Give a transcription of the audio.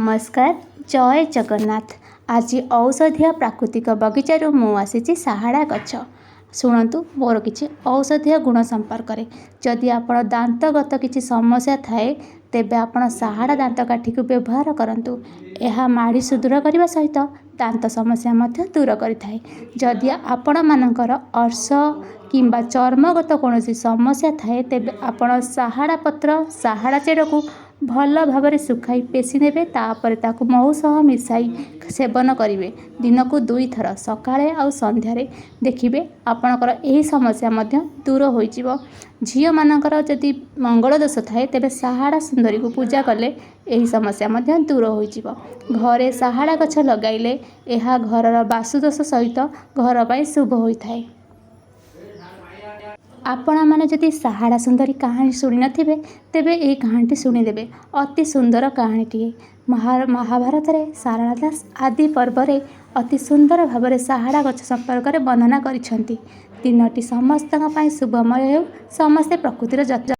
नमस्कार जय जगन्नाथ। आज औषधीय प्राकृतिक बगीचारू मु आसी साहाड़ा गछ। शुणु मोर किसी औषधीय गुण संपर्क में। जदि आपण दांतगत किसी समस्या थाए तेबे आपण साहाड़ा दांतकाठी को व्यवहार करंतु। यह माड़ी सुदृढ़ करने सहित दांत समस्या मध्य दूर करिथाए। जदि आपण मानकर अर्श किंबा चर्मगत कौन समस्या थाए तेबे आपण साहाड़ा पत्र साहाड़ा चेर को भल भाव सुखाई पेशी नेबे तापर ताकू महू सह मिसाई सेवन करेंगे। दिन को 2 थर सकाळे आउ संध्यारे देखिए आपणकर यही समस्या मध्य दूर हो। झील मानकर जदि मंगल दोष थाए तेबे साहाड़ा सुंदरी को पूजा कले यही समस्या मध्य दूर हो। घरे साहाड़ा गछ लगाइले यह घर बासुदोष सहित घर पर शुभ होता है। आपण मैंने जदि साहाड़ा सुंदरी कहानी शुणी नथिबे तेबे ये कहानी शुणीदेवे। अति सुंदर कहानीटीए महाभारत रे सारला दास आदि पर्व रे अति सुंदर भाव में साहाड़ा गछ संपर्क में वर्णना करिसेंती। दिनटी समस्त शुभमय हो, समस्ते प्रकृतिर